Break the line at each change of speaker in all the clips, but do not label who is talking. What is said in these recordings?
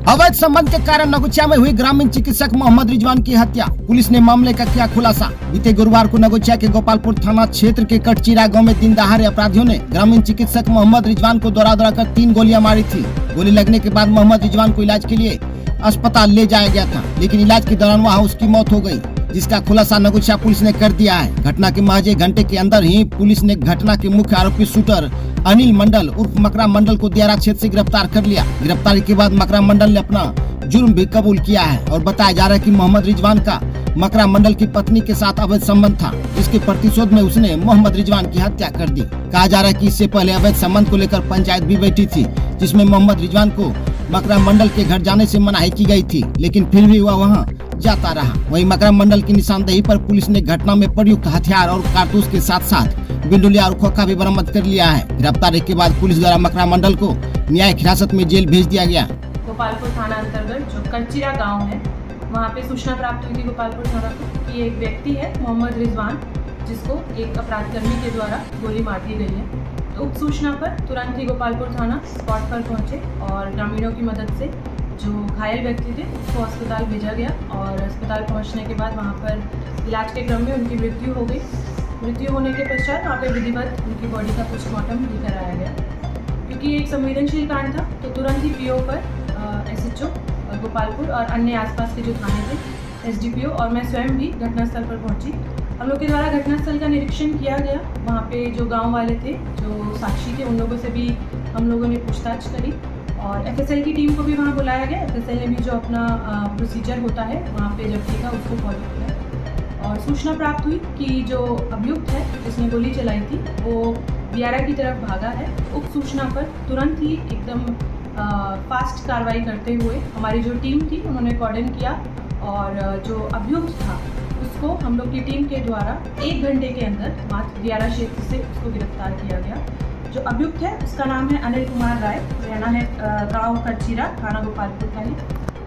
अवैध संबंध के कारण नगोचिया में हुई ग्रामीण चिकित्सक मोहम्मद रिजवान की हत्या। पुलिस ने मामले का किया खुलासा। बीते गुरुवार को नगोचिया के गोपालपुर थाना क्षेत्र के कटचिरा गांव में दिन दहाड़े अपराधियों ने ग्रामीण चिकित्सक मोहम्मद रिजवान को दौड़ा कर 3 गोलियां मारी थी। गोली लगने के बाद मोहम्मद रिजवान को इलाज के लिए अस्पताल ले जाया गया था, लेकिन इलाज के दौरान वहाँ उसकी मौत हो गयी, जिसका खुलासा नगोचिया पुलिस ने कर दिया है। घटना के महज 1 घंटे के अंदर ही पुलिस ने घटना के मुख्य आरोपी शूटर अनिल मंडल उर्फ मकरा मंडल को दियारा क्षेत्र से गिरफ्तार कर लिया। गिरफ्तारी के बाद मकरा मंडल ने अपना जुर्म भी कबूल किया है और बताया जा रहा है कि मोहम्मद रिजवान का मकरा मंडल की पत्नी के साथ अवैध संबंध था। इसके प्रतिशोध में उसने मोहम्मद रिजवान की हत्या कर दी। कहा जा रहा है कि इससे पहले अवैध संबंध को लेकर पंचायत भी बैठी थी, जिसमें मोहम्मद रिजवान को मकरा मंडल के घर जाने से मनाही की गई थी, लेकिन फिर भी वह वहाँ जाता रहा। वहीं मकरा मंडल की निशानदेही पर पुलिस ने घटना में प्रयुक्त हथियार और कारतूस के साथ साथ बिंडुलिया और खोखा भी बरामद कर लिया है। गिरफ्तारी के बाद पुलिस द्वारा मकरा मंडल को न्यायिक हिरासत में जेल भेज दिया गया।
गोपालपुर थाना अंतर्गत जो कटचिरा गांव है, वहाँ पे सूचना प्राप्त हुई थी गोपालपुर थाना को कि एक व्यक्ति है मोहम्मद रिजवान, जिसको एक अपराधकर्मी के द्वारा गोली मार दी गई है। तो उक्त सूचना पर तुरंत ही गोपालपुर थाना स्पॉट पर पहुंचे और ग्रामीणों की मदद से जो घायल व्यक्ति थे उसको अस्पताल भेजा गया और अस्पताल पहुंचने के बाद वहां पर इलाज के क्रम में उनकी मृत्यु हो गई। मृत्यु होने के पश्चात वहाँ पर विधिवत उनकी बॉडी का पोस्टमार्टम भी कराया गया। क्योंकि एक संवेदनशील कांड था तो तुरंत ही पीओ पर SHO गोपालपुर और अन्य आसपास के जो थाने थे SDPO और मैं स्वयं भी घटनास्थल पर पहुंची। हम लोग के द्वारा घटनास्थल का निरीक्षण किया गया। वहाँ पे जो गांव वाले थे, जो साक्षी थे, उन लोगों से भी हम लोगों ने पूछताछ करी और FSL की टीम को भी वहाँ बुलाया गया। FSL ने भी जो अपना प्रोसीजर होता है वहाँ पे जब देखा उसको फॉलो किया और सूचना प्राप्त हुई कि जो अभियुक्त है जिसने गोली चलाई थी वो दियारा की तरफ भागा है। उक्त सूचना पर तुरंत ही एकदम फास्ट कार्रवाई करते हुए हमारी जो टीम थी उन्होंने कॉर्डन किया और जो अभियुक्त था उसको हम लोग की टीम के द्वारा 1 घंटे के अंदर मात्र दियारा क्षेत्र से उसको गिरफ्तार किया गया। जो अभियुक्त है उसका नाम है अनिल कुमार राय, रहना है गांव कटचिरा, थाना गोपालपुर का ही।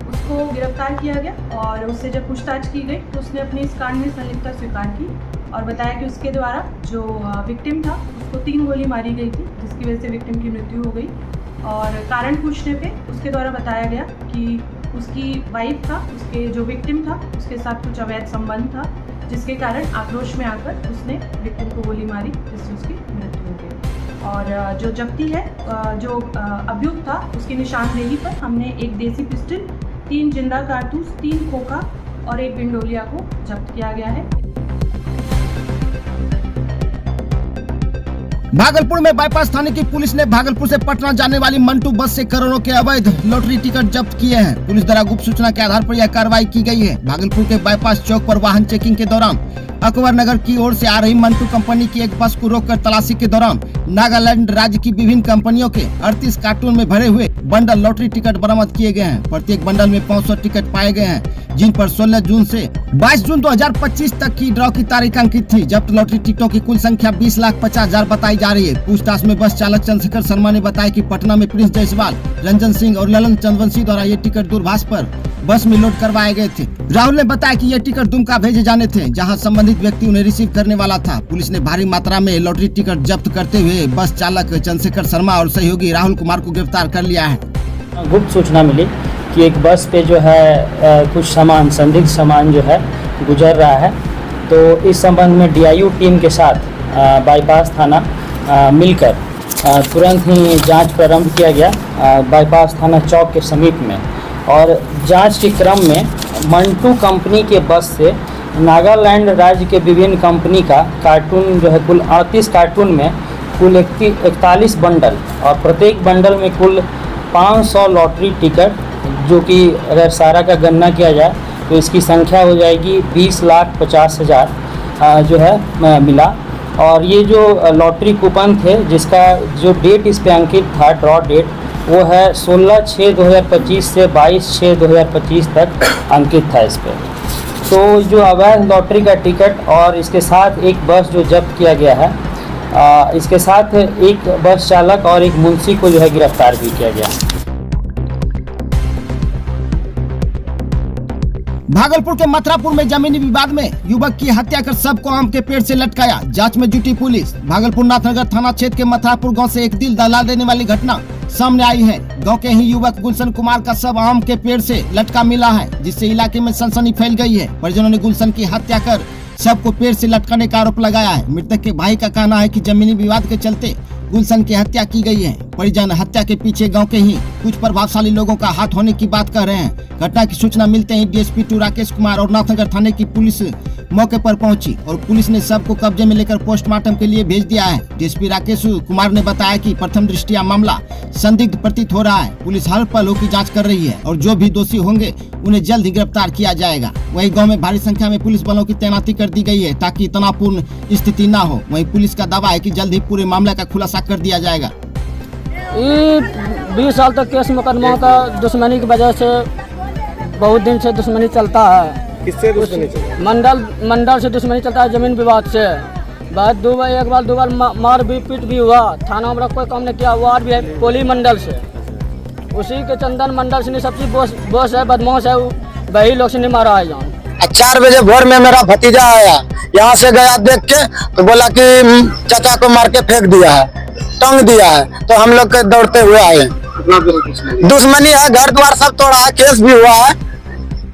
उसको गिरफ्तार किया गया और उससे जब पूछताछ की गई तो उसने अपनी इस कांड में संलिप्तता स्वीकार की और बताया कि उसके द्वारा जो विक्टिम था उसको 3 गोली मारी गई थी, जिसकी वजह से विक्टिम की मृत्यु हो गई। और कारण पूछने पे उसके द्वारा बताया गया कि उसकी वाइफ था, उसके जो विक्टिम था उसके साथ कुछ अवैध संबंध था, जिसके कारण आक्रोश में आकर उसने विक्टिम को गोली मारी, जिससे उसकी मृत्यु हो गई। और जो जब्ती है, जो अभियुक्त था उसकी निशानदेही पर हमने एक देसी पिस्टल, 3 जिंदा कारतूस, 3 खोखा और 1 बिंडोलिया को जब्त किया गया है।
भागलपुर में बाईपास थाने की पुलिस ने भागलपुर से पटना जाने वाली मंटू बस से करोड़ों के अवैध लॉटरी टिकट जब्त किए हैं। पुलिस द्वारा गुप्त सूचना के आधार पर यह कार्रवाई की गई है। भागलपुर के बाईपास चौक पर वाहन चेकिंग के दौरान अकबर नगर की ओर से आ रही मंटू कंपनी की एक बस को रोककर तलाशी के दौरान नागालैंड राज्य की विभिन्न कंपनियों के 38 कार्टून में भरे हुए बंडल लॉटरी टिकट बरामद किए गए हैं। प्रत्येक बंडल में 500 टिकट पाए गए हैं, जिन पर 16 जून से 22 जून 2025 तक की ड्रॉ की तारीख अंकित थी। जब्त लॉटरी टिकटों की कुल संख्या 20,50,000 बताई जा रही है। पूछताछ में बस चालक चंद्रशेखर शर्मा ने बताया कि पटना में प्रिंस जायसवाल, रंजन सिंह और ललन चंद्रवंशी द्वारा ये टिकट दूरभाष पर बस में लोड करवाए गए थे। राहुल ने बताया कि ये टिकट दुमका भेजे जाने थे, जहां संबंधित व्यक्ति उन्हें रिसीव करने वाला था। पुलिस ने भारी मात्रा में लॉटरी टिकट जब्त करते हुए बस चालक चंद्रशेखर शर्मा और सहयोगी राहुल कुमार को गिरफ्तार कर लिया है।
गुप्त सूचना मिली कि एक बस पे जो है कुछ सामान, संदिग्ध सामान जो है गुजर रहा है, तो इस संबंध में DIU टीम के साथ बाईपास थाना मिलकर तुरंत ही जांच प्रारंभ किया गया बाईपास थाना चौक के समीप में। और जांच के क्रम में मंटू कंपनी के बस से नागालैंड राज्य के विभिन्न कंपनी का कार्टून जो है कुल 38 कार्टून में कुल 41 बंडल और प्रत्येक बंडल में कुल 500 लॉटरी टिकट, जो कि अगर सारा का गणना किया जाए तो इसकी संख्या हो जाएगी 20,50,000 जो है मिला। और ये जो लॉटरी कूपन थे जिसका जो डेट इस पे अंकित था, ड्रॉ डेट, वो है 16/6/2025 से 22/6/2025 तक अंकित था इस पे। तो जो अवैध लॉटरी का टिकट और इसके साथ एक बस जो जब्त किया गया है, इसके साथ एक बस चालक और एक मुंशी को जो है गिरफ्तार भी किया गया।
भागलपुर के मथुरापुर में जमीनी विवाद में युवक की हत्या कर शव को आम के पेड़ से लटकाया, जांच में जुटी पुलिस। भागलपुर नाथनगर थाना क्षेत्र के मथुरापुर गांव से एक दिल दहला देने वाली घटना सामने आई है। गांव के ही युवक गुलशन कुमार का शव आम के पेड़ से लटका मिला है, जिससे इलाके में सनसनी फैल गई है। परिजनों ने गुलशन की हत्या कर शव को पेड़ से लटकाने का आरोप लगाया है। मृतक के भाई का कहना है कि जमीनी विवाद के चलते गुलशन की हत्या की गई है। परिजन हत्या के पीछे गांव के ही कुछ प्रभावशाली लोगों का हाथ होने की बात कर रहे हैं। घटना की सूचना मिलते ही डीएसपी 2 राकेश कुमार और नाथनगर थाने की पुलिस मौके पर पहुंची और पुलिस ने शव को कब्जे में लेकर पोस्टमार्टम के लिए भेज दिया है। डीएसपी राकेश कुमार ने बताया कि प्रथम दृष्टया मामला संदिग्ध प्रतीत हो रहा है। पुलिस हर पल की जाँच कर रही है और जो भी दोषी होंगे उन्हें जल्द ही गिरफ्तार किया जाएगा। वहीं गांव में भारी संख्या में पुलिस बलों की तैनाती कर दी गई है ताकि तनावपूर्ण स्थिति न हो। वहीं पुलिस का दावा है कि जल्द ही पूरे मामले का खुलासा कर दिया जाएगा।
20 साल तक केस मुकदमा का दुश्मनी की वजह से बहुत दिन से दुश्मनी चलता है।
किससे दुश्मनी चलता?
मंडल से दुश्मनी चलता है, जमीन विवाद से। बाद एक बार दो बार मार भी पीट भी हुआ। थाना में कोई काम नहीं किया। वार भी है कोली मंडल से, उसी के चंदन मंडल से सब चीज बॉस है, बदमाश है, वही लोग से नहीं मारा है। यहाँ
4 बजे भोर में मेरा भतीजा आया, यहाँ से गया देख के तो बोला कि चाचा को मार के फेंक दिया है, टंग दिया है। तो हम लोग के दौड़ते हुए आए। दुश्मनी है, घर द्वार सब तोड़ा है, केस भी हुआ है।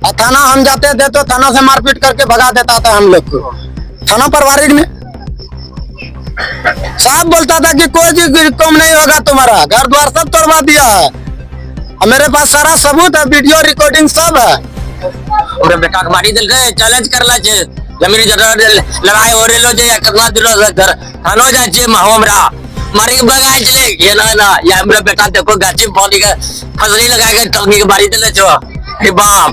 और थाना हम जाते थे तो थाना से मारपीट करके भगा देता था हम लोग को। थाना पारिवारिक में साहब बोलता था कि कोई चीज कम नहीं होगा, तुम्हारा घर द्वार सब तोड़वा दिया है। और मेरे पास सारा सबूत है, वीडियो रिकॉर्डिंग सब है।
और बेटा मारी दिल के चैलेंज करला छे, जमीन जगह लड़ाई हो रेलो जे कतना दिन घर थानो जाय छे हमरा मारी के बगाई चले ये ना या हमरा बेटा देखो गाची पानी के फसली लगा के टंगी के मारी दिले छो हे बाप।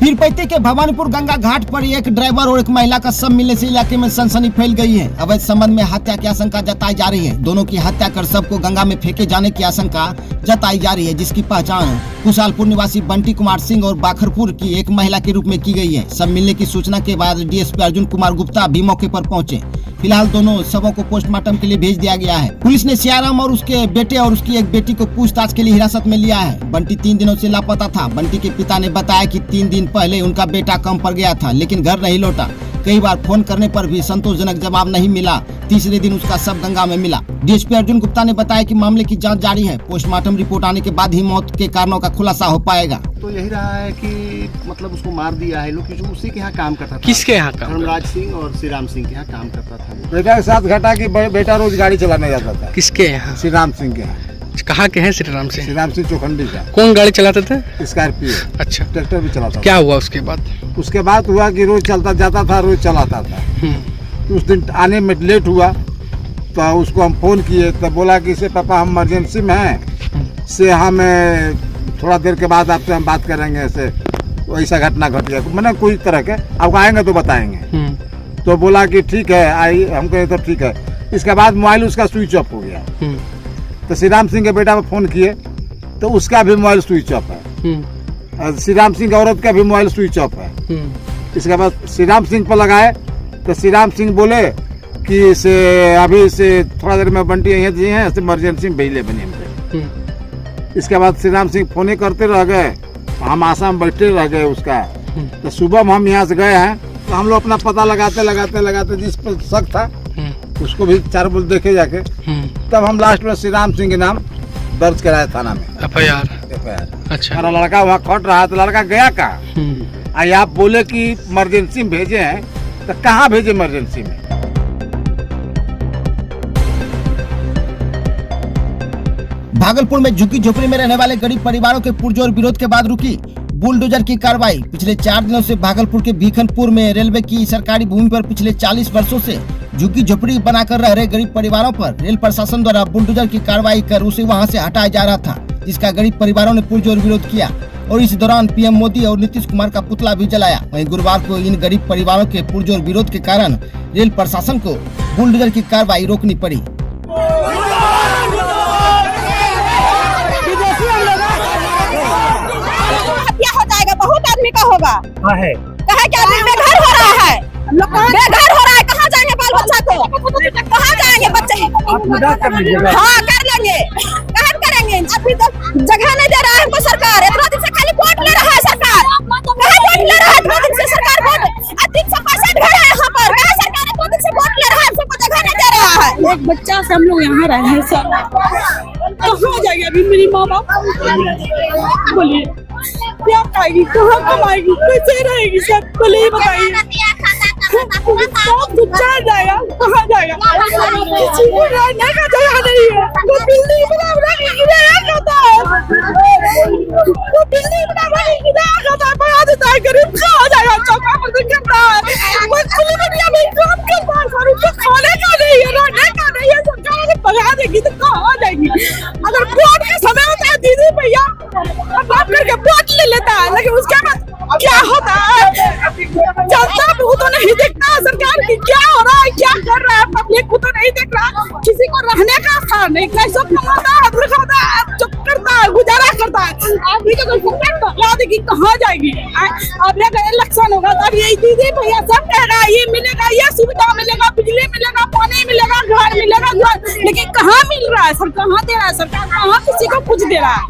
पीरपैती के भवानीपुर गंगा घाट पर एक ड्राइवर और एक महिला का शव मिलने से इलाके में सनसनी फैल गई है। अवैध संबंध में हत्या की आशंका जताई जा रही है। दोनों की हत्या कर शव को गंगा में फेंके जाने की आशंका जताई जा रही है, जिसकी पहचान खुशालपुर निवासी बंटी कुमार सिंह और बाखरपुर की एक महिला के रूप में की गई है। शव मिलने की सूचना के बाद डीएसपी अर्जुन कुमार गुप्ता भी मौके पर पहुंचे। फिलहाल दोनों शवों को पोस्टमार्टम के लिए भेज दिया गया है। पुलिस ने सियाराम और उसके बेटे और उसकी एक बेटी को पूछताछ के लिए हिरासत में लिया है। बंटी 3 दिनों से लापता था। बंटी के पिता ने बताया कि 3 दिन पहले उनका बेटा काम पर गया था, लेकिन घर नहीं लौटा। कई बार फोन करने पर भी संतोषजनक जवाब नहीं मिला। तीसरे दिन उसका शव गंगा में मिला। डीएसपी अर्जुन गुप्ता ने बताया कि मामले की जांच जारी है। पोस्टमार्टम रिपोर्ट आने के बाद ही मौत के कारणों का खुलासा हो पाएगा।
तो यही रहा है कि मतलब उसको मार दिया है लोग, क्योंकि उसी के यहाँ काम करता था।
किसके यहाँ काम?
धर्मराज सिंह और श्री राम सिंह के यहाँ काम करता था।
बेटा के साथ घटा कि बेटा रोज गाड़ी चलाने जाता था।
किसके यहाँ?
श्री राम सिंह के यहाँ।
कहाँ के हैं श्री राम सिंह?
श्री राम सिंह चौखंडी का।
कौन गाड़ी चलाते थे?
स्कॉर्पियो।
अच्छा,
ट्रैक्टर भी चलाता।
क्या हुआ उसके बाद?
उसके बाद हुआ कि रोज चलता जाता था, रोज चलाता था। उस दिन आने में लेट हुआ तो उसको हम फोन किए तो बोला कि से पापा हम इमरजेंसी में हैं, से हमें थोड़ा देर के बाद आपसे हम बात करेंगे। ऐसे तो ऐसा घटना घट गया, मैंने कोई तरह के आपको आएंगे तो बताएंगे। तो बोला कि ठीक है आई, हम कहे तो ठीक है। इसके बाद मोबाइल उसका स्विच ऑफ हो गया। तो श्री राम सिंह के बेटा को फोन किए तो उसका भी मोबाइल स्विच ऑफ है। श्री राम सिंह की औरत का भी मोबाइल स्विच ऑफ है। इसके बाद श्री राम सिंह पर लगाए तो श्री राम सिंह बोले कि से अभी से थोड़ा देर में बंटी यहाँ जी हैं, इमरजेंसी में भेज ले बने हमसे। इसके बाद श्री राम सिंह फोन करते रह गए, हम आसाम बैठे रह गए उसका। तो सुबह में हम यहाँ से गए हैं तो हम लोग अपना पता लगाते लगाते लगाते जिस पर शक था उसको भी 4 बोल देखे जाके, तब हम लास्ट में श्री राम सिंह के नाम दर्ज कराया थाना में
FIR। अच्छा,
हमारा लड़का वहाँ खट रहा तो लड़का गया कहाँ? आई आप बोले कि इमरजेंसी में भेजे हैं, तो कहाँ भेजे इमरजेंसी में?
भागलपुर में झुग्गी झोपड़ी में रहने वाले गरीब परिवारों के पुरजोर विरोध के बाद रुकी बुलडोजर की कार्रवाई। पिछले 4 दिनों से भागलपुर के भीखनपुर में रेलवे की सरकारी भूमि पर पिछले 40 वर्षों से झुग्गी झोपड़ी बनाकर रह रहे गरीब परिवारों पर रेल प्रशासन द्वारा बुलडोजर की कार्रवाई कर उसे वहां से हटाया जा रहा था, जिसका गरीब परिवारों ने पुरजोर विरोध किया और इस दौरान पीएम मोदी और नीतीश कुमार का पुतला भी जलाया। वहीं गुरुवार को इन गरीब परिवारों के पुरजोर विरोध के कारण रेल प्रशासन को बुलडोजर की कार्रवाई रोकनी पड़ी।
बहुत आदमी का होगा
है
कहा क्या बेघर हो रहा है, बेघर हो रहा है। कहाँ जाएंगे बाल बच्चा को, कहाँ जाएंगे बच्चे? हाँ कर लेंगे, कहाँ करेंगे? अभी तो जगह नहीं दे रहा है हमको सरकार। इतना दिन से खाली वोट ले रहा है सरकार, कहाँ वोट ले रहा है? 2 दिन से सरकार वोट 365 घर है यहाँ पर, कहाँ सरकार 2 दिन से वोट ले रहा है, हमको जगह नहीं दे रहा एक बच्चा से हम लोग यहाँ रह रहे हैं सर। कहाँ जाएगी अभी मेरी माँ बाप? बोलिए क्या खाएगी, कहाँ कमाएगी, कैसे रहेगी सर? बोलिए बताइए। जाएगा कहाँ जाएगा? किसी को रहने का जगह नहीं है। वो बिल्डिंग बना बना के गिराया करता है, वो बिल्डिंग बना बना के गिराया करता है, बना देता है। गरीब कहाँ जाएगा? चौका पर से कर रहा है, वो खुली दुनिया में काम करता है सर। उसको खाने का नहीं है, रहने का नहीं है। सरकार अगर भगा देगी तो कहाँ जाएगी? अगर वोट का समय होता है दीदी भैया बाप करके वोट ले लेता है, लेकिन उसके बाद क्या होता है जनता को तो नहीं देखता सरकार की क्या हो रहा है, क्या कर रहा है। पब्लिक को तो नहीं देख रहा, किसी को रहने का स्थान नहीं, कैसे कमाता है, खाता है, चुप करता है, गुजारा करता है। आदमी को सरकार भगा देगी कहाँ जाएगी? अब इलेक्शन होगा तब यही दीदी भैया सब कहेगा ये मिलेगा, ये सुविधा मिलेगा, बिजली मिलेगा, पानी मिलेगा, घर मिलेगा, लेकिन कहाँ मिल रहा है सर? कहाँ दे रहा है सरकार? कहाँ किसी को कुछ दे रहा है?